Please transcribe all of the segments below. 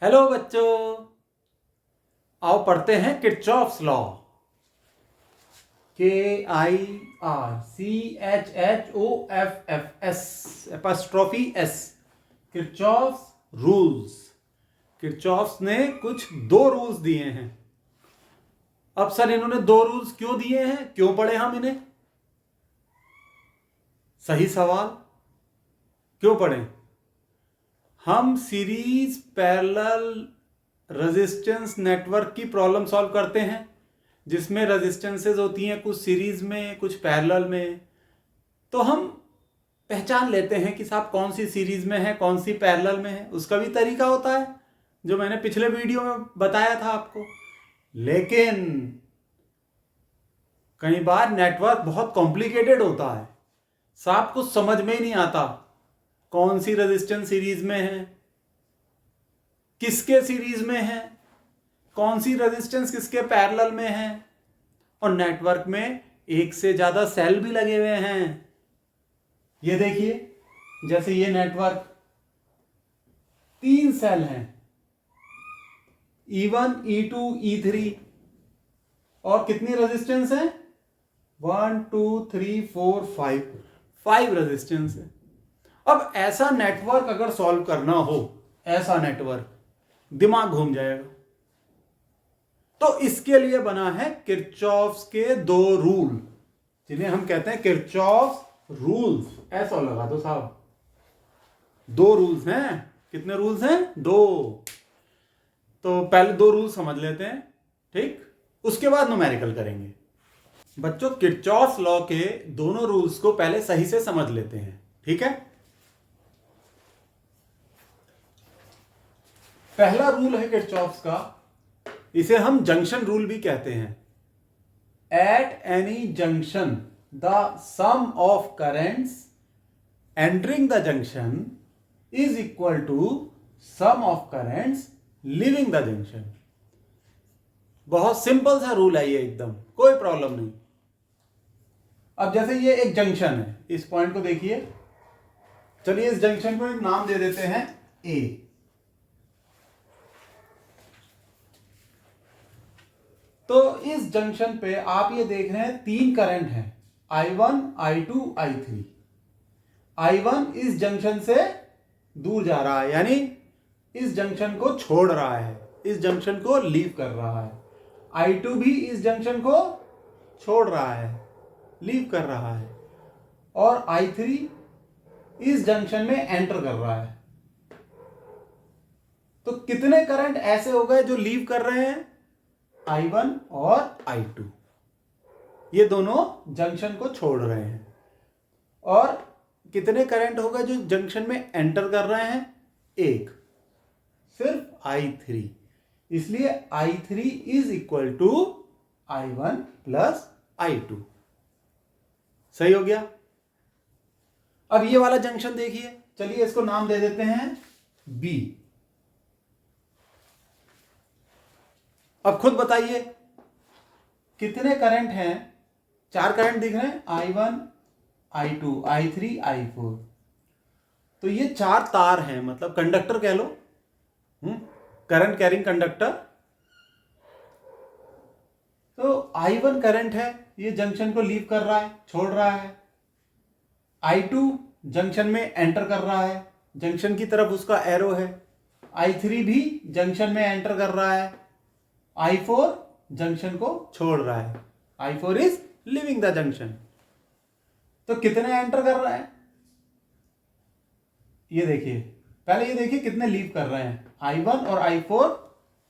Hello बच्चों, आओ पढ़ते हैं Kirchhoff's law. KIRCHHOFFS Kirchhoff's rules. Kirchhoff's ने कुछ दो रूल्स दिए हैं। अब सर इन्होंने दो रूल्स क्यों दिए हैं, क्यों पढ़े हम इन्हें? सही सवाल, क्यों पढ़े? हम सीरीज पैरेलल रेजिस्टेंस नेटवर्क की प्रॉब्लम सॉल्व करते हैं जिसमें रेजिस्टेंसेस होती हैं, कुछ सीरीज में कुछ पैरेलल में। तो हम पहचान लेते हैं कि साहब कौन सी सीरीज में है, कौन सी पैरेलल में है। उसका भी तरीका होता है जो मैंने पिछले वीडियो में बताया था आपको। लेकिन कई बार नेटवर्क बहुत कॉम्प्लिकेटेड होता है, साहब कुछ समझ में ही नहीं आता कौन सी रेजिस्टेंस सीरीज में है, किसके सीरीज में है, कौन सी रेजिस्टेंस किसके पैरेलल में है। और नेटवर्क में एक से ज्यादा सेल भी लगे हुए हैं। ये देखिए, जैसे ये नेटवर्क 3 सेल हैं, E1 E2 E3, और कितनी रेजिस्टेंस है? 1 2 3 4 5 रेजिस्टेंस है। अब ऐसा नेटवर्क अगर सॉल्व करना हो, ऐसा नेटवर्क, दिमाग घूम जाएगा। तो इसके लिए बना है किरचॉफ्स के दो रूल, जिन्हें हम कहते हैं किरचॉफ्स रूल्स। ऐसा लगा दो साहब, दो रूल्स हैं। कितने रूल्स हैं? दो। तो पहले दो रूल समझ लेते हैं, ठीक? उसके बाद न्यूमेरिकल करेंगे। बच्चों, किरचॉफ्स लॉ के दोनों रूल्स को पहले सही से समझ लेते हैं, ठीक है? पहला रूल है किरचॉफ्स का, इसे हम जंक्शन रूल भी कहते हैं। At any junction the sum of currents entering the junction is equal to sum of currents leaving the junction. बहुत सिंपल सा रूल है ये, एकदम कोई प्रॉब्लम नहीं। अब जैसे ये एक जंक्शन है, इस पॉइंट को देखिए। चलिए इस जंक्शन को एक नाम दे देते हैं ए। तो इस जंक्शन पे आप ये देख रहे हैं 3 करंट हैं, I1 I2 I3। I1 इस जंक्शन से दूर जा रहा है, यानी इस जंक्शन को छोड़ रहा है, इस जंक्शन को लीव कर रहा है। I2 भी इस जंक्शन को छोड़ रहा है, लीव कर रहा है। और I3 इस जंक्शन में एंटर कर रहा है। तो कितने करंट ऐसे हो गए जो लीव कर रहे हैं? I1 और I2, ये दोनों जंक्शन को छोड़ रहे हैं। और कितने करंट हो गए जो जंक्शन में एंटर कर रहे हैं? एक, सिर्फ I3। इसलिए I3 is equal to I1 plus I2। सही हो गया। अब ये वाला जंक्शन देखिए, चलिए इसको नाम दे देते हैं B। अब खुद बताइए कितने करंट हैं? 4 करंट दिख रहे हैं, I1 I2 I3 I4। तो ये 4 तार हैं, मतलब कंडक्टर कह लो, करंट कैरिंग कंडक्टर। तो I1 करंट है, ये जंक्शन को लीव कर रहा है, छोड़ रहा है। I2 जंक्शन में एंटर कर रहा है, जंक्शन की तरफ उसका एरो है। I3 भी जंक्शन में एंटर कर रहा है। I4 जंक्शन को छोड़ रहा है, I4 is living the junction. तो कितने एंटर कर रहा है? ये देखिए, पहले ये देखिए कितने लीव कर रहे हैं। I1 और I4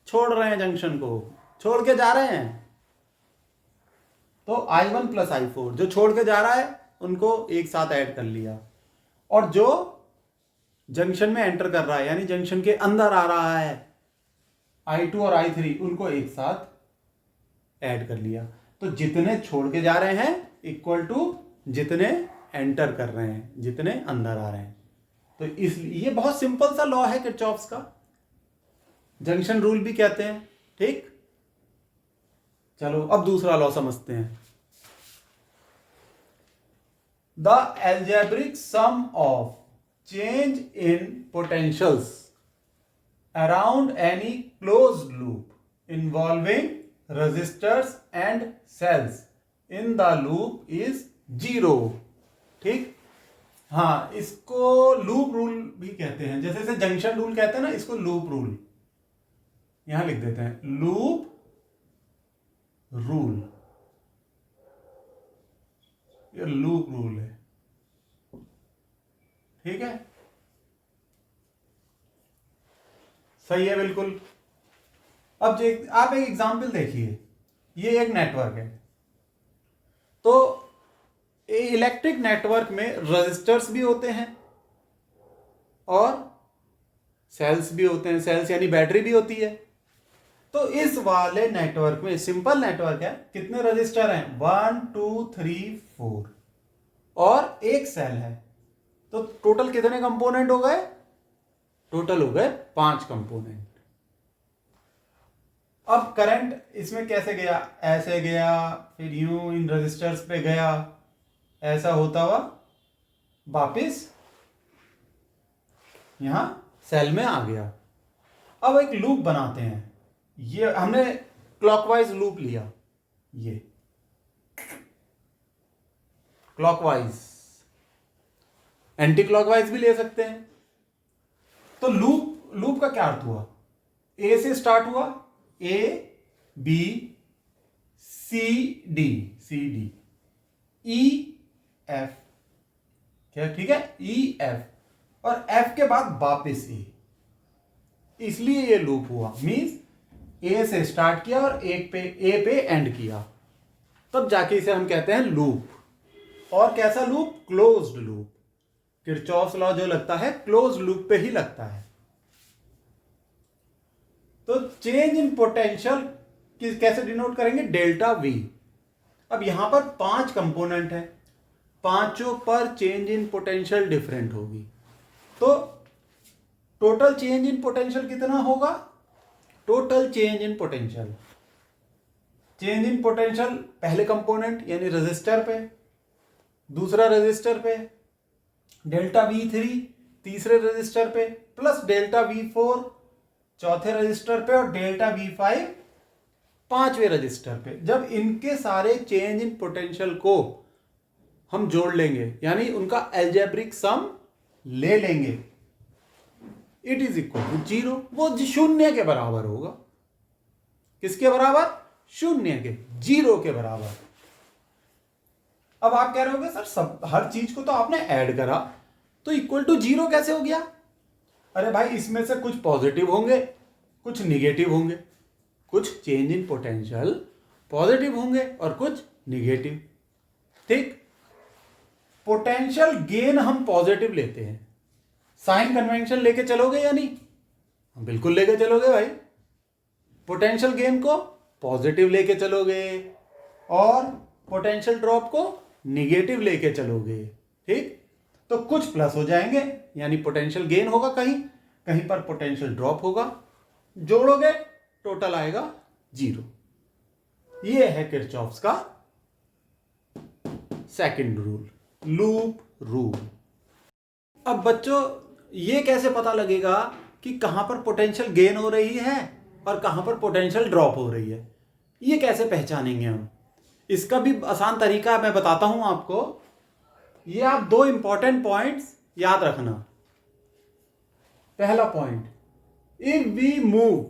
छोड़ रहे हैं, जंक्शन को छोड़ के जा रहे हैं। तो I1 प्लस I4, जो छोड़ के जा रहा है उनको एक साथ ऐड कर लिया, और जो जंक्शन में एंटर कर रहा है यानी जंक्शन के अंदर आ रहा है, I2 और I3, उनको एक साथ ऐड कर लिया। तो जितने छोड़ के जा रहे हैं इक्वल टू जितने एंटर कर रहे हैं, जितने अंदर आ रहे हैं। तो इसलिए ये बहुत सिंपल सा लॉ है किरचॉफ्स का, जंक्शन रूल भी कहते हैं, ठीक? चलो अब दूसरा लॉ समझते हैं। The algebraic sum of change in potentials around any closed loop involving resistors and cells in the loop is 0. ठीक, हाँ, इसको लूप रूल भी कहते हैं, जैसे जंक्शन रूल कहते हैं ना, इसको लूप रूल यहां लिख देते हैं, लूप रूल, ये लूप रूल है। ठीक है, सही है बिल्कुल। अब आप एक एग्जाम्पल देखिए, ये एक नेटवर्क है, तो इलेक्ट्रिक नेटवर्क में रेजिस्टर्स भी होते हैं और सेल्स भी होते हैं, सेल्स यानी बैटरी भी होती है। तो इस वाले नेटवर्क में, सिंपल नेटवर्क है, कितने रजिस्टर हैं, 1 2 3 4 और एक सेल है, तो टोटल कितने कंपोनेंट हो गए, टोटल हो गए 5 कंपोनेंट। अब करंट इसमें कैसे गया, ऐसे गया, फिर यूं इन रजिस्टर्स पे गया, ऐसा होता हुआ वापिस यहां सेल में आ गया। अब एक लूप बनाते हैं, ये हमने क्लॉकवाइज लूप लिया, ये क्लॉकवाइज, एंटी क्लॉकवाइज भी ले सकते हैं। तो लूप का क्या अर्थ हुआ, ए से स्टार्ट हुआ, A B C D E F, क्या, ठीक है, ई एफ और एफ के बाद वापिस ए, इसलिए ये लूप हुआ। मींस ए से स्टार्ट किया और ए पे एंड किया, तब जाके इसे हम कहते हैं लूप। और कैसा loop, closed loop. Kirchhoff's law जो लगता है क्लोज्ड लूप पे ही लगता है। तो चेंज इन पोटेंशियल कैसे डिनोट करेंगे, डेल्टा वी। अब यहां पर 5 कंपोनेंट है, पांचों पर चेंज इन पोटेंशियल डिफरेंट होगी, तो टोटल चेंज इन पोटेंशियल कितना होगा, total change in potential, change in potential पहले कंपोनेंट यानी रेजिस्टर पे, दूसरा रेजिस्टर पे, डेल्टा V3 तीसरे रेजिस्टर पे, प्लस डेल्टा V4 चौथे रजिस्टर पे और डेल्टा V5 पांचवें रजिस्टर पे। जब इनके सारे चेंज इन पोटेंशियल को हम जोड़ लेंगे, यानी उनका एल्जेब्रिक सम ले लेंगे, इट इज इक्वल टू 0, वो 0 के बराबर होगा। किसके बराबर, 0 के, 0 के बराबर। अब आप कह रहे होगे सर सब हर चीज को तो आपने ऐड करा, तो इक्वल टू 0 कैसे हो गया। अरे भाई, इसमें से कुछ पॉजिटिव होंगे, कुछ निगेटिव होंगे, कुछ चेंज इन पोटेंशियल पॉजिटिव होंगे और कुछ निगेटिव। ठीक, पोटेंशियल गेन हम पॉजिटिव लेते हैं, साइन कन्वेंशन लेके चलोगे या नहीं, बिल्कुल लेके चलोगे भाई। पोटेंशियल गेन को पॉजिटिव लेके चलोगे और पोटेंशियल ड्रॉप को निगेटिव लेके चलोगे। ठीक, तो कुछ प्लस हो जाएंगे, यानी पोटेंशियल गेन होगा कहीं, कहीं पर पोटेंशियल ड्रॉप होगा, जोड़ोगे टोटल आएगा 0। ये है किरचॉफ्स का सेकंड रूल, लूप रूल। अब बच्चों, ये कैसे पता लगेगा कि कहां पर पोटेंशियल गेन हो रही है और कहां पर पोटेंशियल ड्रॉप हो रही है, ये कैसे पहचानेंगे हम। इसका भी आसान तरीका मैं बताता हूं आपको। ये आप 2 इंपॉर्टेंट पॉइंट्स याद रखना। पहला point, if we move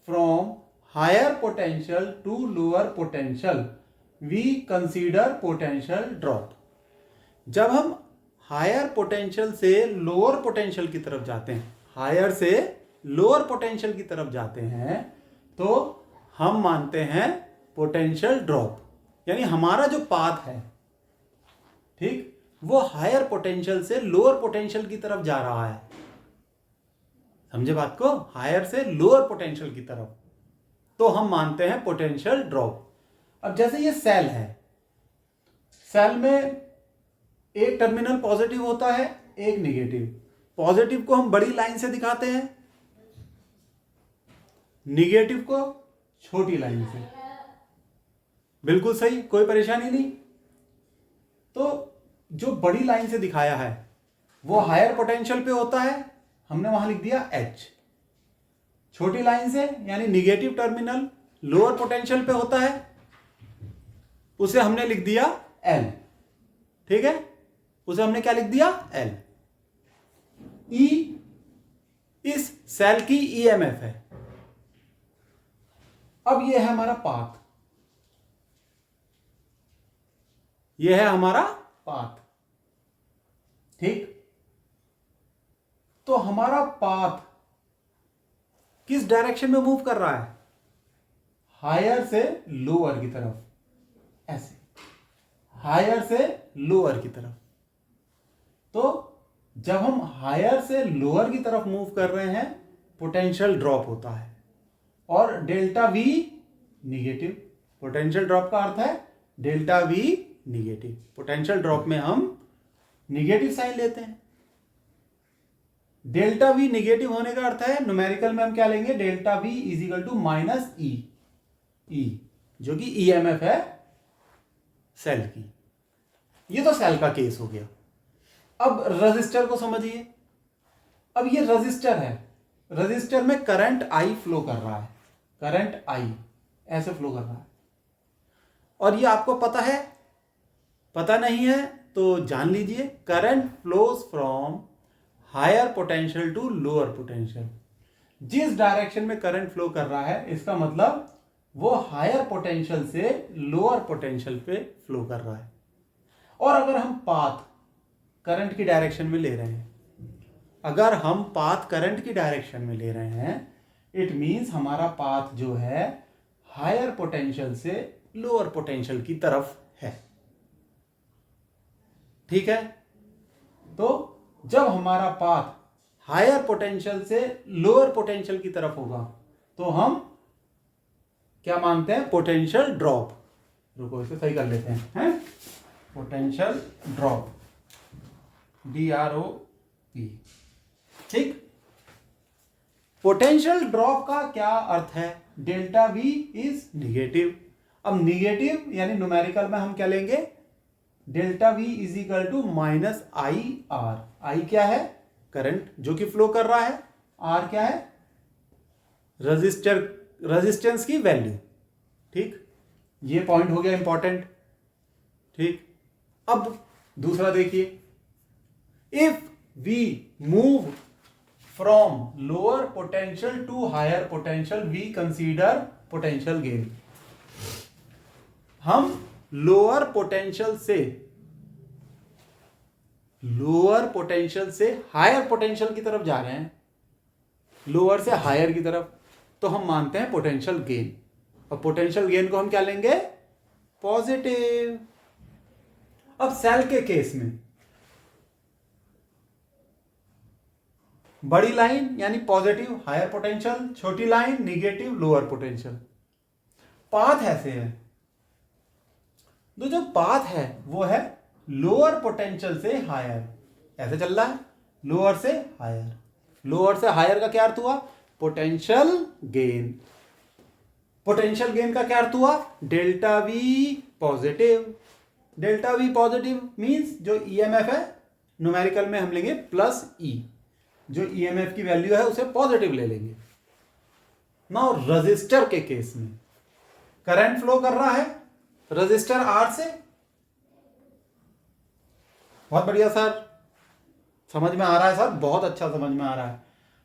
from higher potential to lower potential we consider potential drop. जब हम हायर पोटेंशियल से लोअर पोटेंशियल की तरफ जाते हैं, हायर से लोअर पोटेंशियल की तरफ जाते हैं, तो हम मानते हैं पोटेंशियल ड्रॉप, यानी हमारा जो पाथ है, ठीक, वो हायर पोटेंशियल से लोअर पोटेंशियल की तरफ जा रहा है। समझे बात को, हायर से लोअर पोटेंशियल की तरफ, तो हम मानते हैं पोटेंशियल ड्रॉप। अब जैसे ये सेल है, सेल में एक टर्मिनल पॉजिटिव होता है, एक निगेटिव। पॉजिटिव को हम बड़ी लाइन से दिखाते हैं, निगेटिव को छोटी लाइन से। बिल्कुल सही, कोई परेशानी नहीं। तो जो बड़ी लाइन से दिखाया है वो हायर पोटेंशियल पे होता है, हमने वहां लिख दिया H। छोटी लाइन से यानी निगेटिव टर्मिनल लोअर पोटेंशियल पे होता है, उसे हमने लिख दिया L। ठीक है, उसे हमने क्या लिख दिया? L। E इस सेल की EMF है। अब ये है हमारा पाथ, ये है हमारा पाथ। ठीक, तो हमारा पाथ किस डायरेक्शन में मूव कर रहा है? हायर से लोअर की तरफ, ऐसे हायर से लोअर की तरफ। तो जब हम हायर से लोअर की तरफ मूव कर रहे हैं, पोटेंशियल ड्रॉप होता है और delta we negative. Potential drop का अर्थ है delta we negative. Potential drop में हम निगेटिव साइन लेते हैं। डेल्टा वी निगेटिव होने का अर्थ है न्यूमेरिकल में हम क्या लेंगे? Delta V is equal to minus E, जो कि ईएमएफ है सेल की। ये तो सेल का केस हो गया। अब रजिस्टर को समझिए। अब ये रजिस्टर है, रजिस्टर में करंट आई फ्लो कर रहा है, करंट आई ऐसे फ्लो कर रहा है। और ये आपको पता है? पता नहीं है तो जान लीजिए, current flows from higher potential to lower potential. जिस डायरेक्शन में करंट फ्लो कर रहा है, इसका मतलब वो हायर पोटेंशियल से लोअर पोटेंशियल पे फ्लो कर रहा है। और अगर हम पाथ करंट की डायरेक्शन में ले रहे हैं, अगर हम पाथ करंट की डायरेक्शन में ले रहे हैं, इट मींस हमारा पाथ जो है हायर पोटेंशियल से लोअर पोटेंशियल की तरफ है। ठीक है, तो जब हमारा पाथ हायर पोटेंशियल से लोअर पोटेंशियल की तरफ होगा तो हम क्या मानते हैं? Potential drop. रुको इसे सही कर लेते हैं, पोटेंशियल ड्रॉप, DROP। ठीक, पोटेंशियल ड्रॉप का क्या अर्थ है? Delta V is negative. अब निगेटिव यानी न्यूमेरिकल में हम क्या लेंगे? Delta V is equal to minus I R. आई क्या है? करंट जो कि फ्लो कर रहा है। आर क्या है? रेजिस्टेंस की वैल्यू। ठीक, ये पॉइंट हो गया इंपॉर्टेंट। ठीक, अब दूसरा देखिए, if we move from lower potential to higher potential we consider potential gain. हम लोअर पोटेंशियल से हायर पोटेंशियल की तरफ जा रहे हैं, लोअर से हायर की तरफ, तो हम मानते हैं पोटेंशियल गेन। और पोटेंशियल गेन को हम क्या लेंगे? पॉजिटिव। अब सेल के केस में बड़ी लाइन यानी पॉजिटिव हायर पोटेंशियल, छोटी line negative lower potential. Path ऐसे है, तो जो पाथ है वो है लोअर पोटेंशियल से हायर, ऐसे चल रहा है, लोअर से हायर। लोअर से हायर का क्या अर्थ हुआ? Potential gain. पोटेंशियल गेन का क्या अर्थ हुआ? Delta V positive. Delta V positive means जो ईएमएफ है न्यूमेरिकल में हम लेंगे प्लस ई, जो ईएमएफ की वैल्यू है उसे पॉजिटिव ले लेंगे। नाउ रजिस्टर के केस में करंट फ्लो कर रहा है रजिस्टर आर से। बहुत बढ़िया सर, समझ में आ रहा है सर, बहुत अच्छा समझ में आ रहा है।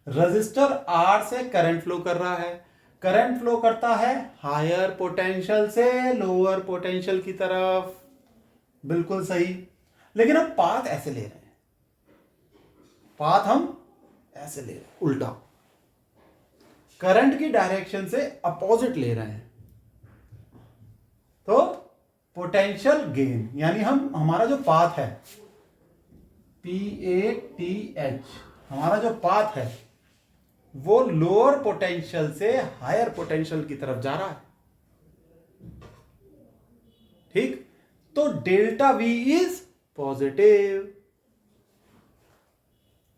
रजिस्टर आर से करंट फ्लो कर रहा है, करंट फ्लो करता है हायर पोटेंशियल से लोअर पोटेंशियल की तरफ। बिल्कुल सही, लेकिन हम पाथ ऐसे ले रहे हैं, पाथ हम ऐसे ले रहे हैं, उल्टा करंट की डायरेक्शन से अपोजिट ले रहे हैं। तो पोटेंशियल गेन यानी हमारा जो पाथ है PATH, हमारा जो पाथ है वो लोअर पोटेंशियल से हायर पोटेंशियल की तरफ जा रहा है। ठीक, तो delta V is positive.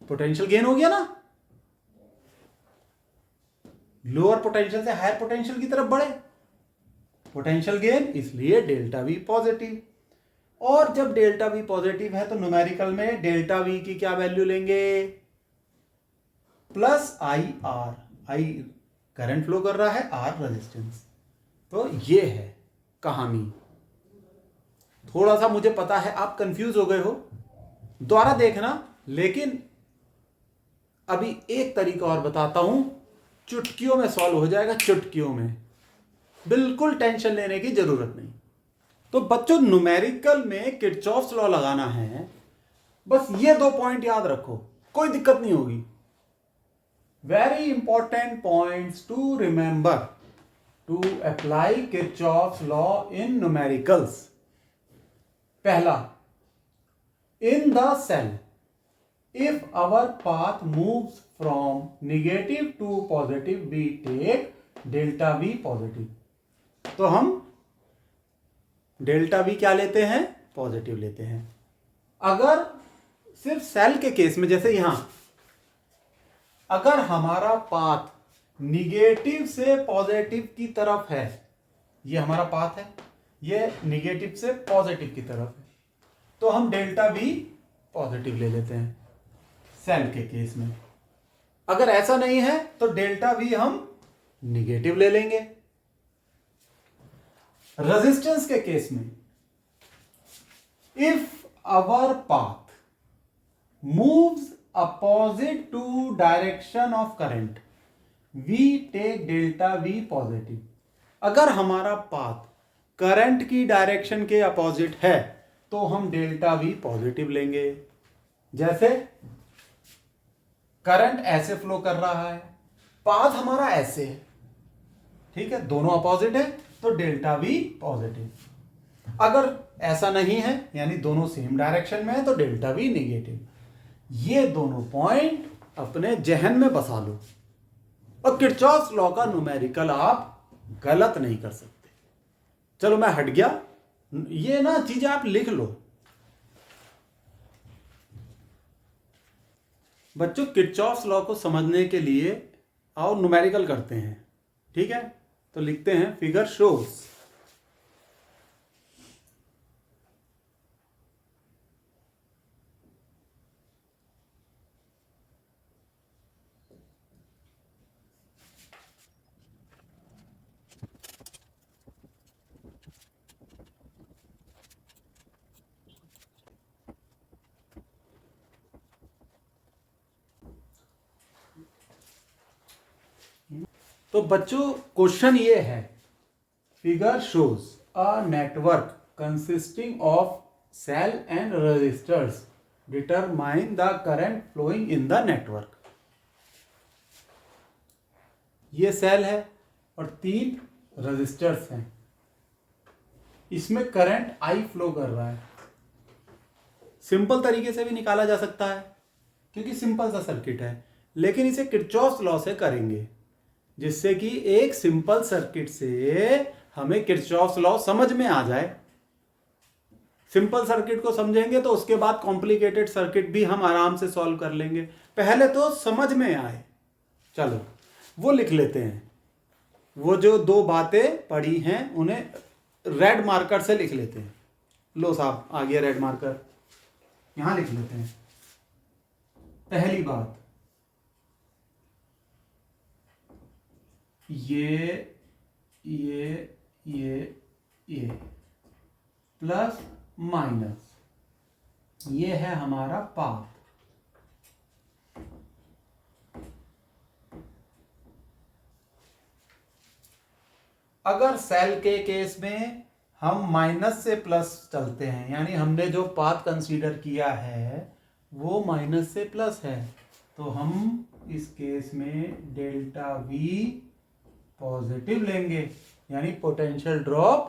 Potential gain हो गया ना, लोअर पोटेंशियल से हायर पोटेंशियल की तरफ बढ़े, पोटेंशियल गेन, इसलिए डेल्टा V पॉजिटिव। और जब डेल्टा V पॉजिटिव है तो न्यूमेरिकल में डेल्टा V की क्या वैल्यू लेंगे? Plus I R. I current flow कर रहा है, R रेजिस्टेंस। तो ये है कहानी। थोड़ा सा मुझे पता है आप कंफ्यूज हो गए हो, दोबारा देखना, लेकिन अभी एक तरीका और बताता हूं, चुटकियों में सॉल्व हो जाएगा, चुटकियों में, बिल्कुल टेंशन लेने की जरूरत नहीं। तो बच्चों न्यूमेरिकल में किरचॉफ्स लॉ लगाना है, बस ये 2 पॉइंट याद रखो, कोई दिक्कत नहीं होगी। Very important points to remember to apply Kirchhoff's law in numericals. पहला, in the cell if our path moves from negative to positive, we take delta v positive. तो हम डेल्टा v क्या लेते हैं? पॉजिटिव लेते हैं। अगर सिर्फ सेल के केस में, जैसे यहां अगर हमारा पाथ निगेटिव से पॉजिटिव की तरफ है, ये हमारा पाथ है, ये निगेटिव से पॉजिटिव की तरफ है, तो हम डेल्टा v पॉजिटिव ले लेते हैं सेल के केस में। अगर ऐसा नहीं है तो डेल्टा v हम निगेटिव ले लेंगे। रेजिस्टेंस के केस में, if our path moves opposite to direction of current, we take delta v positive. अगर हमारा पाथ करंट की डायरेक्शन के अपोजिट है तो हम डेल्टा v पॉजिटिव लेंगे। जैसे करंट ऐसे फ्लो कर रहा है, पाथ हमारा ऐसे है, ठीक है, दोनों अपोजिट है, तो डेल्टा v पॉजिटिव। अगर ऐसा नहीं है, यानी दोनों सेम डायरेक्शन में है, तो डेल्टा v नेगेटिव। ये दोनों पॉइंट अपने जहन में बसा लो, और किरचॉफ्स लॉ का न्यूमेरिकल आप गलत नहीं कर सकते। चलो मैं हट गया, ये ना चीजें आप लिख लो। बच्चों किरचॉफ्स लॉ को समझने के लिए आओ न्यूमेरिकल करते हैं, ठीक है? तो लिखते हैं, फिगर शोज तो बच्चों क्वेश्चन ये है, figure shows a network consisting of cell and resistors, determine the current flowing in the network. ये सेल है और 3 रजिस्टर्स हैं, इसमें करंट I फ्लो कर रहा है। सिंपल तरीके से भी निकाला जा सकता है क्योंकि सिंपल सा सर्किट है, लेकिन इसे किरचॉफ्स लॉ से करेंगे, जिससे कि एक सिंपल सर्किट से हमें किरचॉफ्स लॉ समझ में आ जाए। सिंपल सर्किट को समझेंगे तो उसके बाद कॉम्प्लिकेटेड सर्किट भी हम आराम से सॉल्व कर लेंगे, पहले तो समझ में आए। चलो वो लिख लेते हैं, वो जो 2 बातें पढ़ी हैं उन्हें रेड मार्कर से लिख लेते हैं। लो साहब, आ गया रेड मार्कर, यहां लिख लेते हैं। पहली बात, ये प्लस माइनस, ये है हमारा पाथ। अगर सेल के केस में हम माइनस से प्लस चलते हैं, यानी हमने जो पाथ कंसीडर किया है वो माइनस से प्लस है, तो हम इस केस में डेल्टा V पॉजिटिव लेंगे, यानी potential drop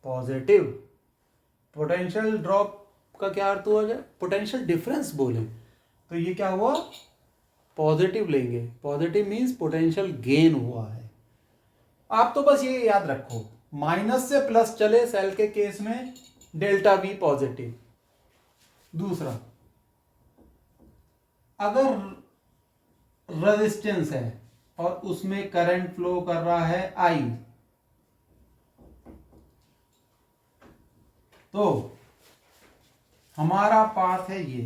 positive. Potential drop का क्या अर्थ हुआ जाए? पोटेंशियल डिफरेंस बोले तो ये क्या हुआ? पॉजिटिव लेंगे। पॉजिटिव मीन्स पोटेंशियल गेन हुआ है। आप तो बस ये याद रखो, माइनस से प्लस चले सेल के केस में डेल्टा V पॉजिटिव। दूसरा, अगर रेजिस्टेंस है और उसमें करंट फ्लो कर रहा है I, तो हमारा पाथ है ये,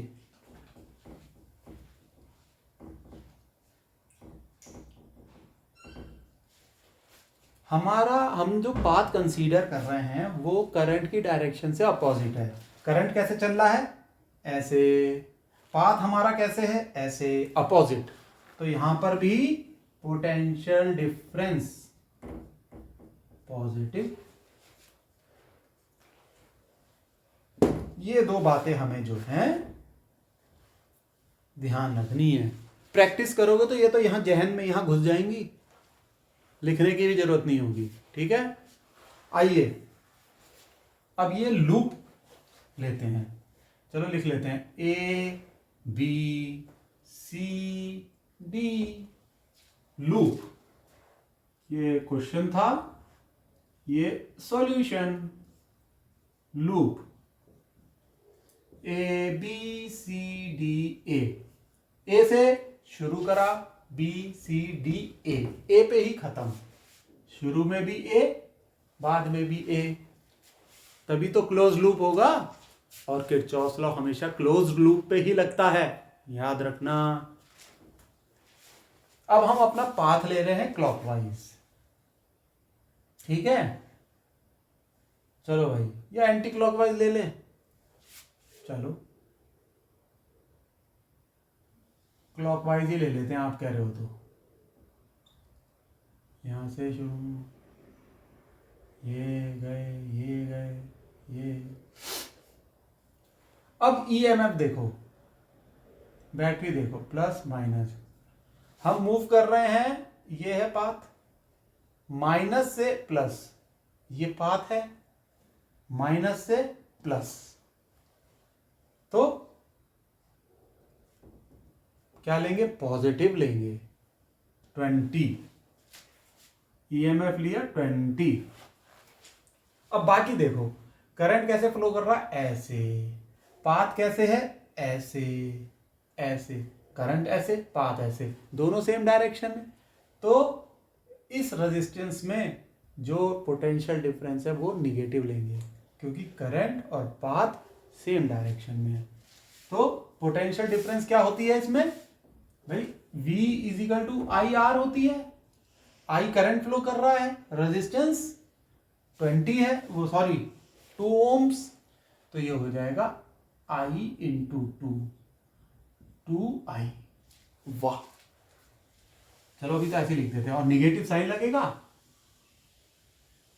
हमारा हम जो पाथ कंसीडर कर रहे हैं वो करंट की डायरेक्शन से अपोजिट है। करंट कैसे चल रहा है? ऐसे। पाथ हमारा कैसे है? ऐसे, अपोजिट। तो यहां पर भी पोटेंशियल डिफरेंस पॉजिटिव। ये दो बातें हमें जो हैं ध्यान रखनी है। प्रैक्टिस करोगे तो ये तो यहां जहन में यहां घुस जाएंगी, लिखने की भी जरूरत नहीं होगी। ठीक है, आइए अब ये लूप लेते हैं। चलो लिख लेते हैं A B C D loop. ये क्वेश्चन था, ये solution. Loop A B C D A से शुरू करा, बी सी डी ए पे ही खत्म। शुरू में भी ए, बाद में भी ए, तभी तो क्लोज लूप होगा। और किरचॉफ लॉ हमेशा क्लोज लूप पे ही लगता है, याद रखना। अब हम अपना पाथ ले रहे हैं क्लॉकवाइज। ठीक है, चलो भाई, या एंटी क्लॉकवाइज ले लें। चलो क्लॉकवाइज ही ले लेते हैं, आप कह रहे हो तो। यहां से शुरू, ये गए, ये गए, ये। अब ईएमएफ देखो, बैटरी देखो, प्लस माइनस। हम मूव कर रहे हैं, ये है पाथ, माइनस से प्लस। ये पाथ है माइनस से प्लस, तो क्या लेंगे? पॉजिटिव लेंगे, 20। ईएमएफ लिया 20। अब बाकी देखो, करंट कैसे फ्लो कर रहा है? ऐसे। पाथ कैसे है? ऐसे, ऐसे। करंट ऐसे, पाथ ऐसे, दोनों सेम डायरेक्शन में। तो इस रेजिस्टेंस में जो पोटेंशियल डिफरेंस है वो निगेटिव लेंगे, क्योंकि करंट और पाथ सेम डायरेक्शन में है। तो पोटेंशियल डिफरेंस क्या होती है इसमें भाई? V is equal to I R होती है। आई करंट फ्लो कर रहा है, रेजिस्टेंस 20 है, वो सॉरी 2 ohms, तो ये हो जाएगा I इंटू 2I। वाह, चलो अभी तो ऐसे लिख देते हैं, और निगेटिव साइन लगेगा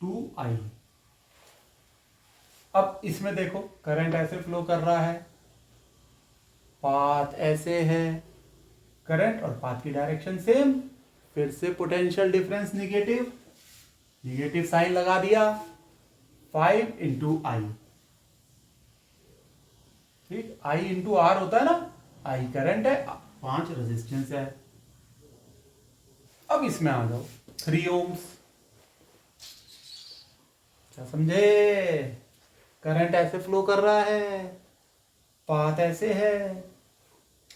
2I। अब इसमें देखो, करंट ऐसे फ्लो कर रहा है, पाथ ऐसे है, करंट और पाथ की डायरेक्शन सेम। फिर से potential difference negative, negative sign लगा दिया, 5 इंटू आई। ठीक, आई इंटू आर होता है ना, आई करंट है, 5 रेजिस्टेंस है। अब इसमें आ जाओ, 3 ohms। क्या समझे? करंट ऐसे फ्लो कर रहा है, पाथ ऐसे है,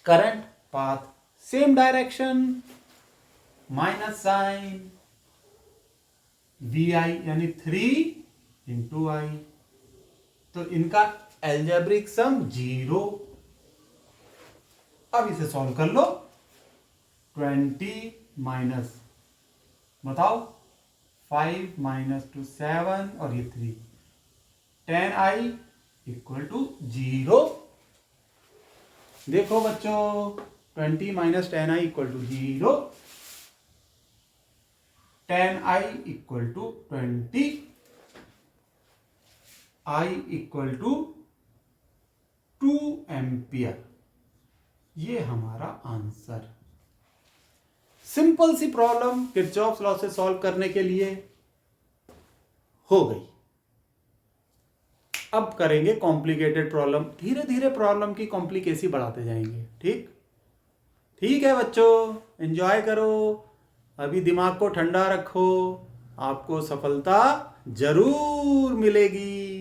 current path same direction, minus sign, V I यानी 3 इंटू आई। तो इनका एल्जेब्रिक सम 0। अब इसे सॉल्व कर लो, 20 माइनस, बताओ 5 माइनस 2 7 और ये 3, 10i इक्वल टू 0। देखो बच्चों, 20 minus 10i equal to 0, 10i equal to 20, i equal to 2 ampere. ये हमारा आंसर। सिंपल सी प्रॉब्लम किरचॉफ लॉ से सॉल्व करने के लिए हो गई। अब करेंगे कॉम्प्लिकेटेड प्रॉब्लम। धीरे धीरे प्रॉब्लम की कॉम्प्लिकेसी बढ़ाते जाएंगे। ठीक, ठीक है बच्चों, एंजॉय करो, अभी दिमाग को ठंडा रखो, आपको सफलता जरूर मिलेगी।